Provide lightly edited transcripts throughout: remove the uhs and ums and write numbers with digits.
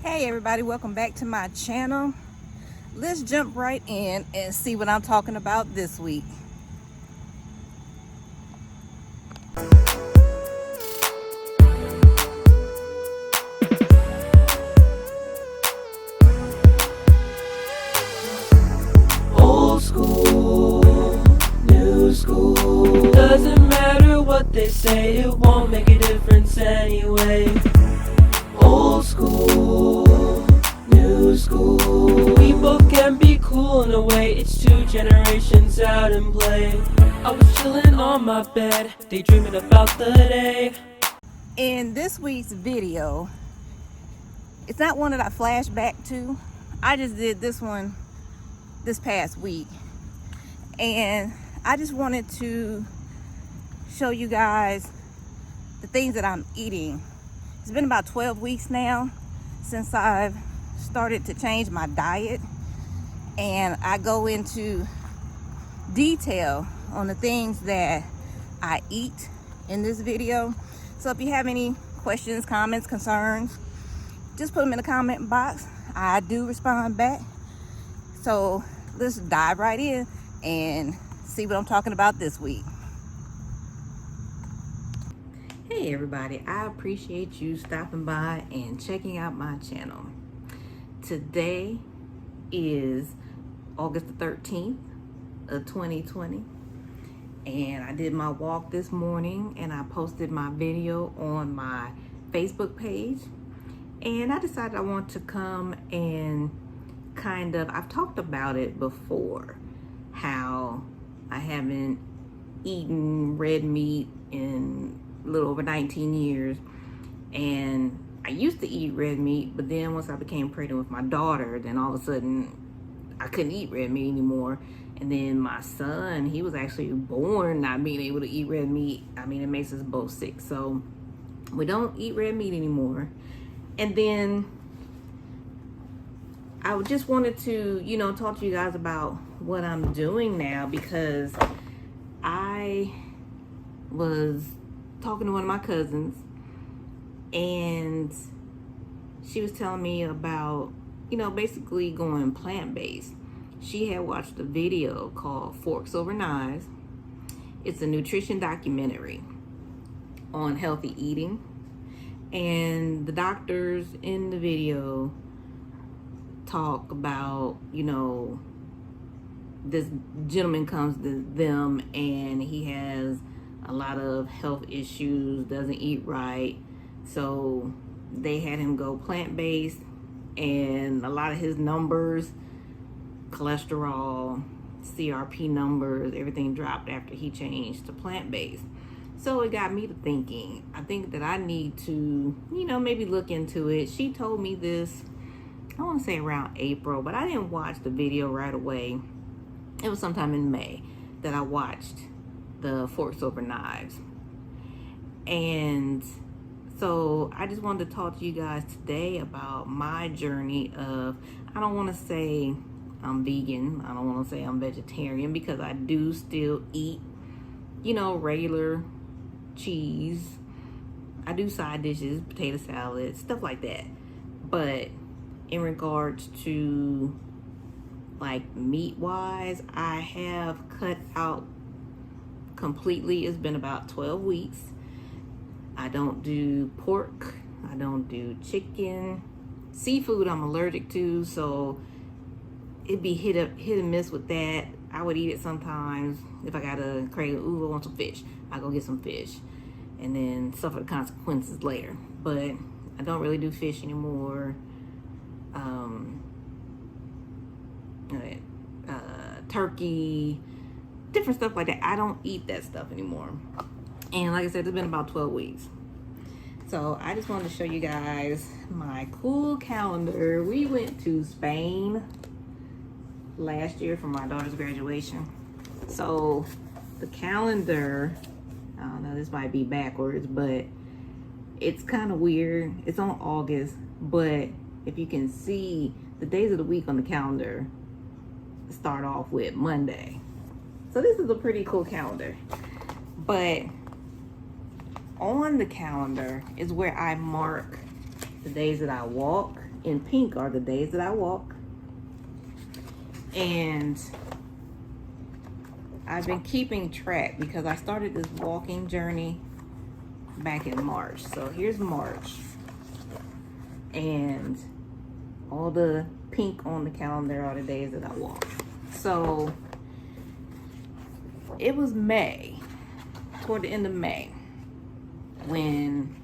Hey everybody, welcome back to my channel. Let's jump right in and see what I'm talking about this week. Old school, new school, doesn't matter what they say, it won't make a difference anyway. Old school, new school, we both can be cool in a way, it's two generations out in play. I was chilling on my bed, daydreaming about the day. In this week's video, it's not one that I flash back to. I just did this one this past week, and I just wanted to show you guys the things that I'm eating. It's been about 12 weeks now since I've started to change my diet, and I go into detail on the things that I eat in this video. So if you have any questions, comments, concerns, just put them in the comment box. I do respond back. So let's dive right in and see what I'm talking about this week. Hey everybody, I appreciate you stopping by and checking out my channel. Today is August the 13th of 2020, and I did my walk this morning and I posted my video on my Facebook page, and I decided I want to come and I've talked about it before, how I haven't eaten red meat in a little over 19 years. And I used to eat red meat, but then once I became pregnant with my daughter, then all of a sudden I couldn't eat red meat anymore. And then my son, he was actually born not being able to eat red meat. I mean, it makes us both sick. So we don't eat red meat anymore. And then I just wanted to, talk to you guys about what I'm doing now, because I was talking to one of my cousins, and she was telling me about, basically going plant-based. She had watched a video called Forks Over Knives. It's a nutrition documentary on healthy eating. And the doctors in the video talk about, this gentleman comes to them and he has a lot of health issues, doesn't eat right. So they had him go plant-based, and a lot of his numbers, cholesterol, CRP numbers, everything dropped after he changed to plant-based. So it got me to thinking, I think that I need to, maybe look into it. She told me this, I want to say around April, but I didn't watch the video right away. It was sometime in May that I watched the Forks Over Knives. And so I just wanted to talk to you guys today about my journey of, I don't want to say I'm vegan, I don't want to say I'm vegetarian, because I do still eat, regular cheese. I do side dishes, potato salad, stuff like that. But in regards to like meat wise, I have cut out completely. It's been about 12 weeks. I don't do pork, I don't do chicken. Seafood I'm allergic to, so it'd be hit and miss with that. I would eat it sometimes if I got a craving. Ooh, I want some fish, I go get some fish and then suffer the consequences later. But I don't really do fish anymore. Turkey, different stuff like that. I don't eat that stuff anymore. And like I said, it's been about 12 weeks. So I just wanted to show you guys my cool calendar. We went to Spain last year for my daughter's graduation. So the calendar, I don't know, this might be backwards, but it's kind of weird. It's on August, but if you can see, the days of the week on the calendar start off with Monday. So this is a pretty cool calendar. But on the calendar is where I mark the days that I walk. In pink are the days that I walk. And I've been keeping track because I started this walking journey back in March. So here's March. And all the pink on the calendar are the days that I walk. So it was May, toward the end of May, when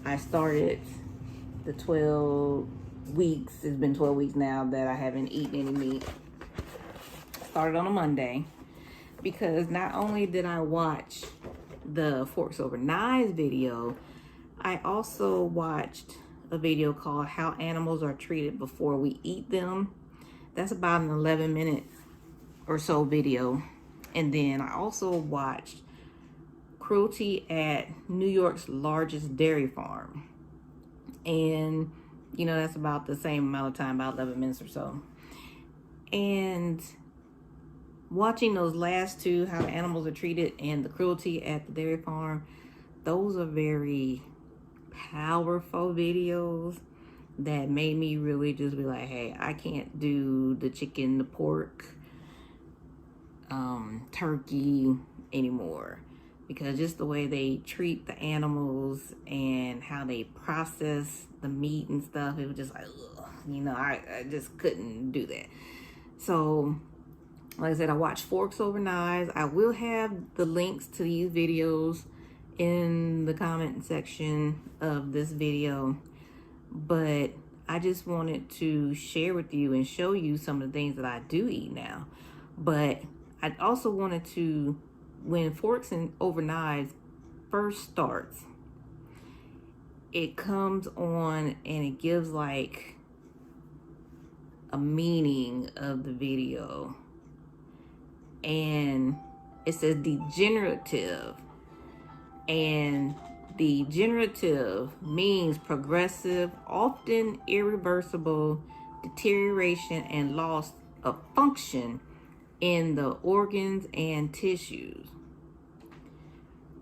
I started the 12 weeks. It's been 12 weeks now that I haven't eaten any meat. Started on a Monday because not only did I watch the Forks Over Knives video, I also watched a video called How Animals Are Treated Before We Eat Them. That's about an 11-minute or so video. And then I also watched Cruelty at New York's largest dairy farm. And, you know, that's about the same amount of time, about 11 minutes or so. And watching those last two, How Animals Are Treated and the Cruelty at the dairy farm, those are very powerful videos that made me really just be like, hey, I can't do the chicken, the pork, turkey anymore, because just the way they treat the animals and how they process the meat and stuff, it was just like, ugh, you know, I just couldn't do that. So like I said, I watched Forks Over Knives. I will have the links to these videos in the comment section of this video, but I just wanted to share with you and show you some of the things that I do eat now. But I also wanted to, when Forks Over Knives first starts, it comes on and it gives like a meaning of the video, and it says degenerative. And degenerative means progressive, often irreversible deterioration and loss of function in the organs and tissues.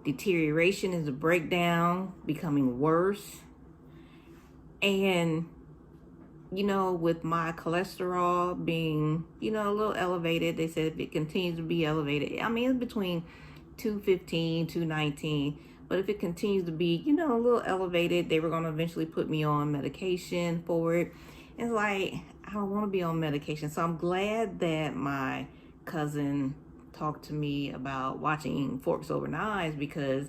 Deterioration is a breakdown, becoming worse. And, you know, with my cholesterol being, you know, a little elevated, they said if it continues to be elevated, I mean, it's between 215, 219, but if it continues to be, you know, a little elevated, they were going to eventually put me on medication for it. It's like, I don't want to be on medication. So I'm glad that my cousin talked to me about watching Forks Over Knives, because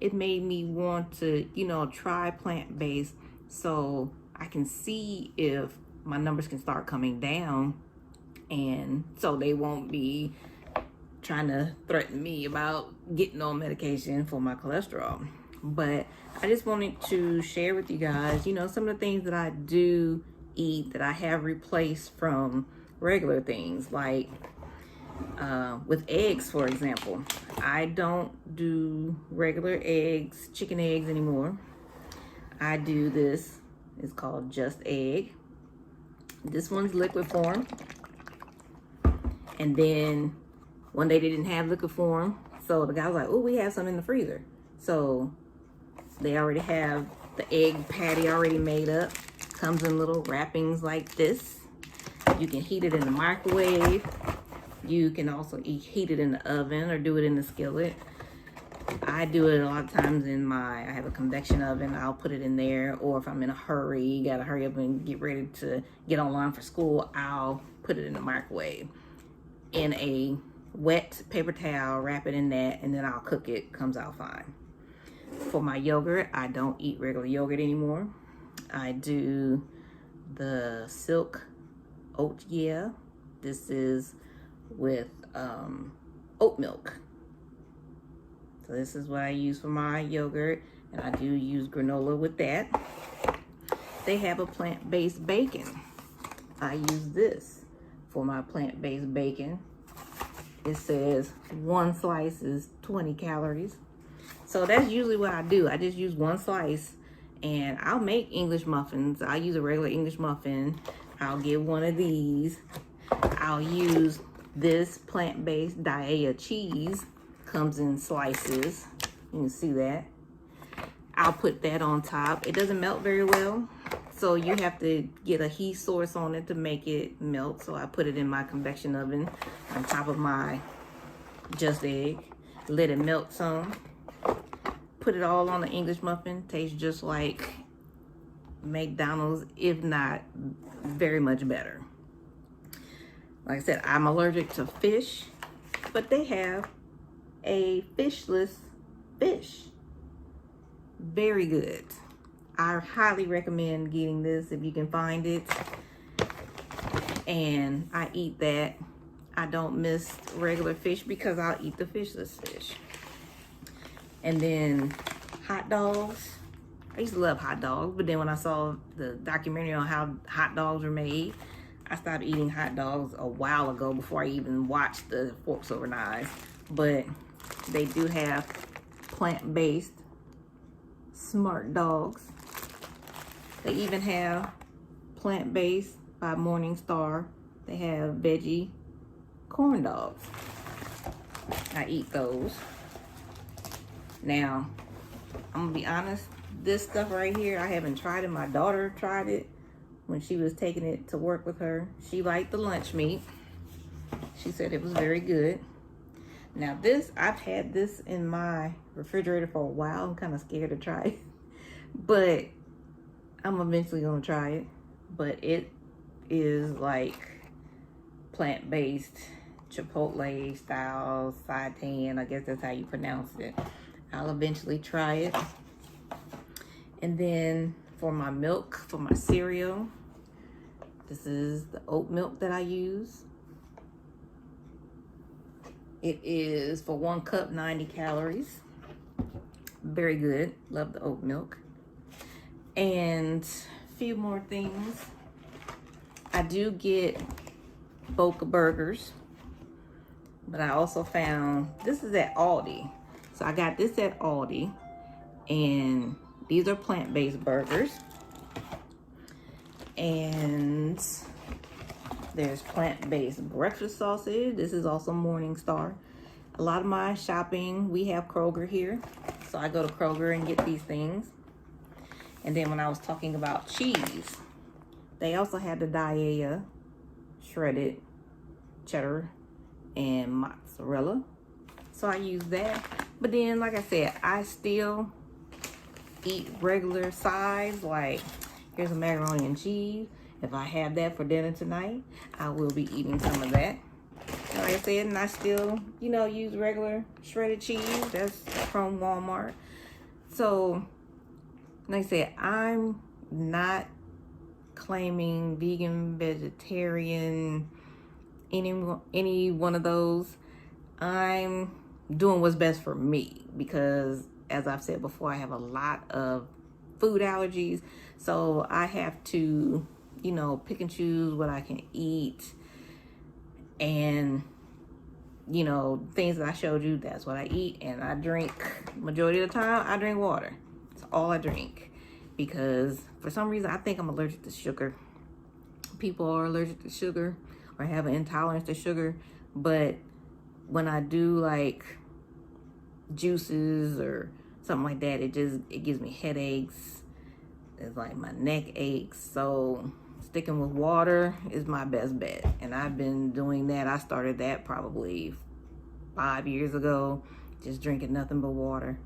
it made me want to, you know, try plant-based so I can see if my numbers can start coming down, and so they won't be trying to threaten me about getting on medication for my cholesterol. But I just wanted to share with you guys, you know, some of the things that I do eat that I have replaced from regular things, like with eggs, for example. I don't do regular eggs, chicken eggs anymore. I do this, it's called Just Egg. This one's liquid form. And then one day they didn't have liquid form, so the guy was like, oh, we have some in the freezer. So they already have the egg patty already made up. Comes in little wrappings like this. You can heat it in the microwave. You can also heat it in the oven or do it in the skillet. I do it a lot of times I have a convection oven. I'll put it in there, or if I'm in a hurry, gotta hurry up and get ready to get online for school, I'll put it in the microwave in a wet paper towel, wrap it in that, and then I'll cook it. Comes out fine. For my yogurt, I don't eat regular yogurt anymore. I do the Silk Oat Yeah. This is with oat milk. So this is what I use for my yogurt, and I do use granola with that. They have a plant-based bacon. I use this for my plant-based bacon. It says 1 slice is 20 calories. So that's usually what I do. I just use 1 slice, and I'll make English muffins. I'll use a regular English muffin. I'll get one of these. I'll use this plant-based Daiya cheese. Comes in slices. You can see that. I'll put that on top. It doesn't melt very well, So you have to get a heat source on it to make it melt. So I put it in my convection oven on top of my Just Egg. Let it melt some. Put it all on the English muffin. Tastes just like McDonald's, if not very much better. Like I said, I'm allergic to fish, but they have a fishless fish. Very good. I highly recommend getting this if you can find it. And I eat that. I don't miss regular fish because I'll eat the fishless fish. And then hot dogs. I used to love hot dogs, but then when I saw the documentary on how hot dogs are made, I stopped eating hot dogs a while ago before I even watched the Forks Over Knives. But they do have plant-based smart dogs. They even have plant-based by Morningstar. They have veggie corn dogs. I eat those. Now, I'm gonna be honest, this stuff right here, I haven't tried it. My daughter tried it when she was taking it to work with her. She liked the lunch meat. She said it was very good. Now this, I've had this in my refrigerator for a while. I'm kind of scared to try it, but I'm eventually gonna try it. But it is like plant-based Chipotle style seitan. I guess that's how you pronounce it. I'll eventually try it. And then for my milk, for my cereal, this is the oat milk that I use. It is for 1 cup, 90 calories. Very good. Love the oat milk. And a few more things. I do get Boca burgers, but I also found, this is at Aldi. So I got this at Aldi, and these are plant-based burgers. And there's plant-based breakfast sausage. This is also Morningstar. A lot of my shopping, we have Kroger here. So I go to Kroger and get these things. And then when I was talking about cheese, they also had the Daiya shredded cheddar and mozzarella. So I use that. But then, like I said, I still eat regular size. Like, here's a macaroni and cheese. If I have that for dinner tonight, I will be eating some of that. And like I said, and I still, you know, use regular shredded cheese. That's from Walmart. So, like I said, I'm not claiming vegan, vegetarian, any one of those. I'm doing what's best for me because, as I've said before, I have a lot of food allergies. So I have to, you know, pick and choose what I can eat. And, you know, things that I showed you, that's what I eat. And I drink, majority of the time, I drink water. That's all I drink. Because for some reason, I think I'm allergic to sugar. People are allergic to sugar or have an intolerance to sugar. But when I do like juices or something like that, it gives me headaches. It's like my neck aches. So sticking with water is my best bet. And I've been doing that. I started that probably 5 years ago, just drinking nothing but water.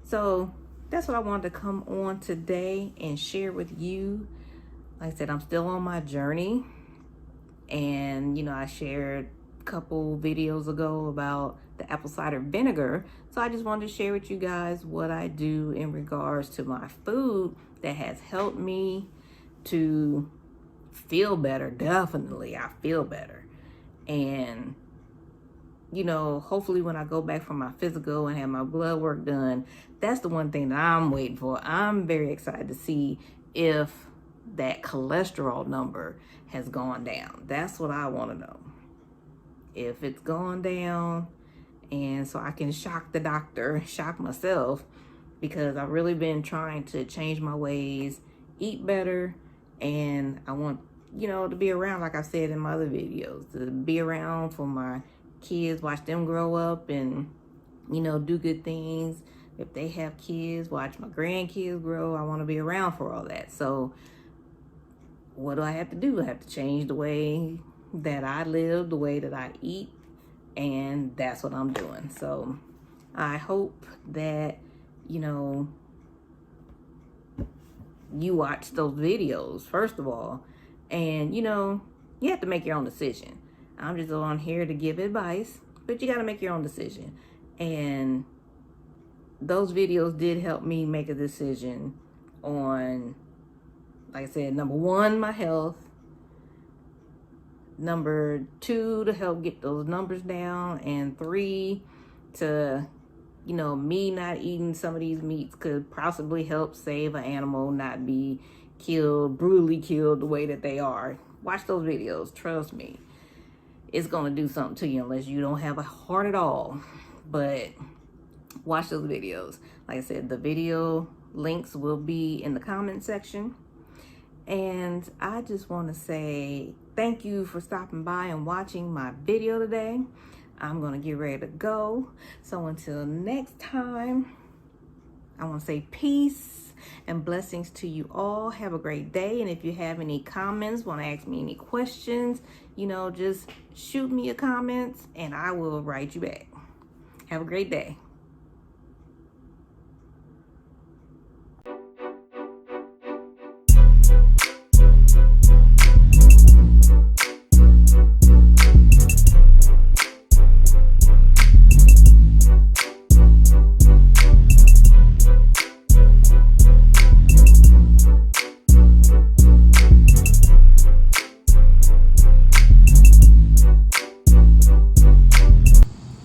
So that's what I wanted to come on today and share with you. Like I said, I'm still on my journey. And, you know, I shared a couple videos ago about the apple cider vinegar. So I just wanted to share with you guys what I do in regards to my food that has helped me to feel better. Definitely, I feel better. And, you know, hopefully when I go back for my physical and have my blood work done, that's the one thing that I'm waiting for. I'm very excited to see if that cholesterol number has gone down. That's what I want to know. If it's gone down, and so I can shock the doctor, shock myself, because I've really been trying to change my ways, eat better, and I want, you know, to be around, like I said in my other videos, to be around for my kids, watch them grow up and, you know, do good things. If they have kids, watch my grandkids grow. I want to be around for all that. So what do I have to do? I have to change the way that I live, the way that I eat, and that's what I'm doing. So I hope that, you know, you watch those videos, first of all, and, you know, you have to make your own decision. I'm just on here to give advice, but you got to make your own decision. And those videos did help me make a decision on, like I said, number one, my health. Number two, to help get those numbers down. And three, to, you know, me not eating some of these meats could possibly help save an animal not be killed, brutally killed the way that they are. Watch those videos. Trust me. It's going to do something to you unless you don't have a heart at all. But watch those videos. Like I said, the video links will be in the comment section. And I just want to say thank you for stopping by and watching my video today. I'm going to get ready to go. So until next time, I want to say peace and blessings to you all. Have a great day. And if you have any comments, want to ask me any questions, you know, just shoot me a comment and I will write you back. Have a great day.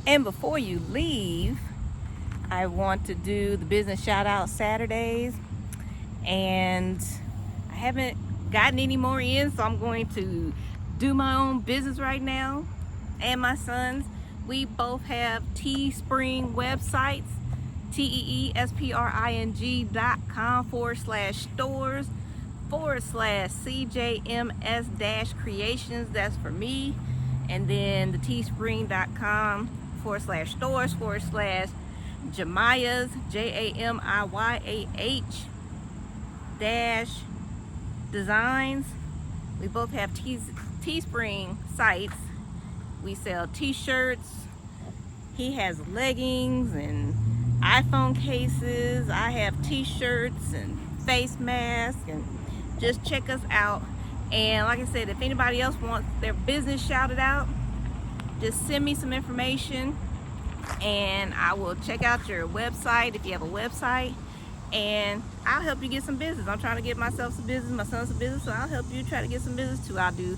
And before you leave, I want to do the business shout out Saturdays, and I haven't gotten any more in, so I'm going to do my own business right now. And my sons, we both have Teespring websites, teespring.com/stores/CJMS-Creations. That's for me. And then the teespring.com/stores/Jamayah's JAMIYAH-designs. We both have Teespring sites. We sell t-shirts. He has leggings and iPhone cases. I have t-shirts and face masks, and just check us out. And like I said, if anybody else wants their business shouted out, just send me some information and I will check out your website if you have a website, and I'll help you get some business. I'm trying to get myself some business, my son's some business, so I'll help you try to get some business too. I'll do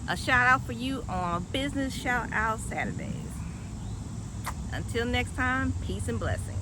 a shout out for you on Business Shout Out Saturdays. Until next time, peace and blessings.